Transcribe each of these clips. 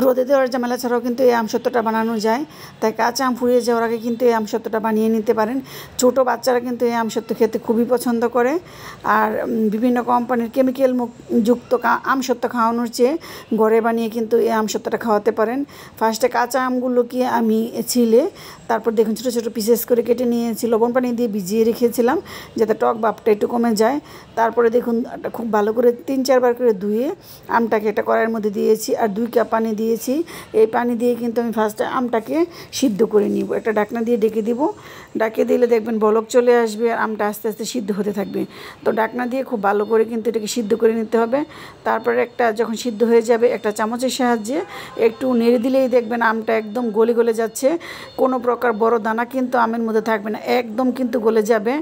রোদে দেওয়ার ঝামেলা ছাড়াও কিন্তু এই আমসত্ত্বটা বানানো যায়। তাই কাঁচা আম ফুরিয়ে যাওয়ার আগে কিন্তু এই আমসত্ত্বটা বানিয়ে নিতে পারেন। ছোট বাচ্চারা কিন্তু এই আমসত্ত্ব খেতে খুবই পছন্দ করে। আর বিভিন্ন কোম্পানির কেমিক্যাল যুক্ত আমসত্ত্ব খাওয়ানোর চেয়ে ঘরে বানিয়ে কিন্তু এই আমসত্ত্বটা খাওয়াতে পারেন। ফার্স্টে কাঁচা আমগুলোকে আমি ছিলে, তারপর দেখুন ছোটো ছোটো পিসেস করে কেটে নিয়েছি, লবণ পানি দিয়ে ভিজিয়ে রেখেছিলাম যাতে টক ভাবটা একটু কমে যায়। তারপরে দেখুন খুব ভালো করে 3-4 বার করে ধুয়ে আমটাকে এটা কড়াইয়ের মধ্যে দিয়েছি আর 2 কাপ পানি দিয়েছি। এই পানি দিয়ে কিন্তু আমি ফার্স্টে আমটাকে সিদ্ধ করে নিব। একটা ঢাকনা দিয়ে ঢেকে দিব। ঢেকে দিলে দেখবেন বলক চলে আসবে আর আমটা আস্তে আস্তে সিদ্ধ হতে থাকবে। তো ঢাকনা দিয়ে খুব ভালো করে কিন্তু এটাকে সিদ্ধ করে নিতে হবে। তারপরে যখন সিদ্ধ হয়ে যাবে একটা চামচের সাহায্যে একটু নেড়ে দিলেই দেখবেন আমটা একদম গলে গলে যাচ্ছে। কোনো প্রকার বড় দানা কিন্তু আমের মধ্যে থাকবে না, একদম কিন্তু গলে যাবে।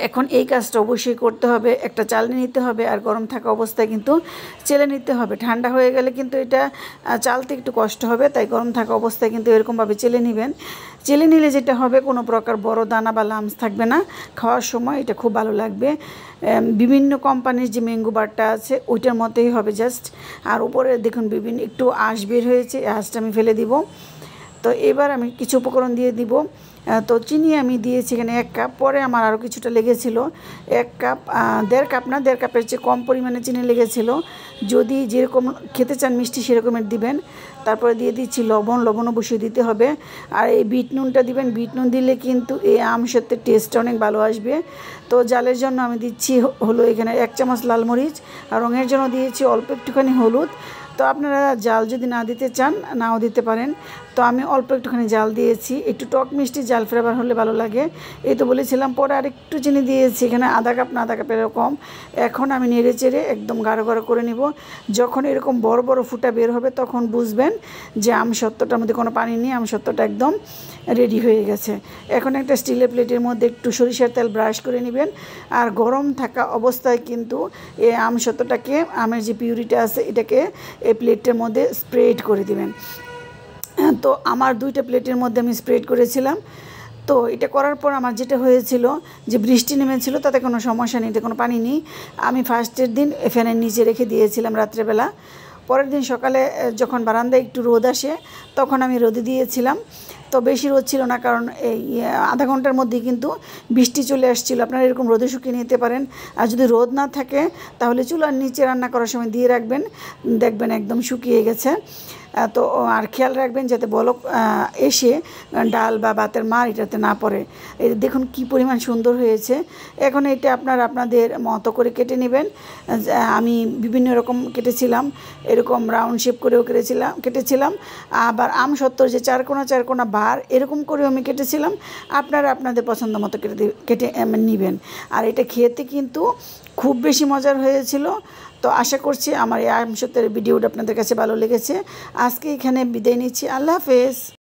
এখন এই কাজটা অবশ্যই করতে হবে, একটা চালনি নিতে হবে আর গরম থাকা অবস্থায় কিন্তু চেলে নিতে হবে। ঠান্ডা হয়ে গেলে কিন্তু এটা চালতে একটু কষ্ট হবে, তাই গরম থাকা অবস্থায় কিন্তু এরকমভাবে চেলে নেবেন। চেলে নিলে যেটা হবে কোনো প্রকার বড় দানা বা লামস থাকবে না, খাওয়ার সময় এটা খুব ভালো লাগবে। বিভিন্ন কোম্পানির যে ম্যাঙ্গো বারটা আছে ওইটার মতোই হবে জাস্ট। আর উপরে দেখুন বিভিন্ন একটু আঁশ বের হয়েছে, এই আঁশটা আমি ফেলে দিব। তো এবার আমি কিছু উপকরণ দিয়ে দিব। তো চিনি আমি দিয়েছি এখানে 1 কাপ, পরে আমার আরও কিছুটা লেগেছিল 1 কাপ, 1.5 কাপ না, 1.5 কাপের চেয়ে কম পরিমাণে চিনি লেগেছিল। যদি যেরকম খেতে চান মিষ্টি সেরকমের দিবেন। তারপরে দিয়ে দিচ্ছি লবণ, লবণও বসিয়ে দিতে হবে। আর এই বিট নুনটা দিবেন, বিট নুন দিলে কিন্তু এই আমসত্ত্বের টেস্টটা অনেক ভালো আসবে। তো জালের জন্য আমি দিচ্ছি হলো এখানে 1 চামচ লাল মরিচ, আর রঙের জন্য দিয়েছি অল্প একটুখানি হলুদ। তো আপনারা জাল যদি না দিতে চান নাও দিতে পারেন। তো আমি অল্প একটুখানি জাল দিয়েছি, একটু টক মিষ্টি জাল ফ্লেভার হলে ভালো লাগে। এই তো বলেছিলাম। পরে আর একটু চিনি দিয়েছি এখানে 1/2 কাপ না 1/2 কাপের এরকম। এখন আমি নেড়ে চেড়ে একদম গাঢ় গাঢ় করে নিব। যখন এরকম বড় বড় ফুটা বের হবে তখন বুঝবেন যে আমসত্ত্বটার মধ্যে কোনো পানি নেই, আমসত্ত্বটা একদম রেডি হয়ে গেছে। এখন একটা স্টিলের প্লেটের মধ্যে একটু সরিষার তেল ব্রাশ করে নেবেন। আর গরম থাকা অবস্থায় কিন্তু এই আমসত্ত্বটাকে, আমের যে পিউরিটা আছে এটাকে এই প্লেটের মধ্যে স্প্রেড করে দিবেন। তো আমার 2টা প্লেটের মধ্যে আমি স্প্রেড করেছিলাম। তো এটা করার পর আমার যেটা হয়েছিল যে বৃষ্টি নেমেছিল, তাতে কোনো সমস্যা নেই, এতে কোনো পানি নেই। আমি ফার্স্টের দিন ফ্যানের নিচে রেখে দিয়েছিলাম রাত্রেবেলা। পরের দিন সকালে যখন বারান্দায় একটু রোদ আসে তখন আমি রোদে দিয়েছিলাম। তো বেশি রোদ ছিল না, কারণ এই আধা ঘন্টার মধ্যেই কিন্তু বৃষ্টি চলে আসছিলো। আপনারা এরকম রোদে শুকিয়ে নিতে পারেন। আর যদি রোদ না থাকে তাহলে চুলার নিচে রান্না করার সময় দিয়ে রাখবেন, দেখবেন একদম শুকিয়ে গেছে। তো আর খেয়াল রাখবেন যাতে বলক এসে ডাল বা ভাতের মার এটাতে না পড়ে। এই দেখুন কি পরিমাণ সুন্দর হয়েছে। এখন এটা আপনাদের মতো করে কেটে নেবেন। আমি বিভিন্ন রকম কেটেছিলাম, এরকম রাউন্ড শেপ করেও কেটেছিলাম। আবার আমসত্ত্বর যে 4 কোণা বার এরকম করেও আমি কেটেছিলাম। আপনারা আপনাদের পছন্দ মতো কেটে নেবেন। আর এটা খেতে কিন্তু খুব বেশি মজার হয়েছিল। তো আশা করছি আমার এই আমসত্ত্বের ভিডিওটা আপনাদের কাছে ভালো লেগেছে। আজকে এখানে বিদায় নিচ্ছি। আল্লাহ হাফেজ।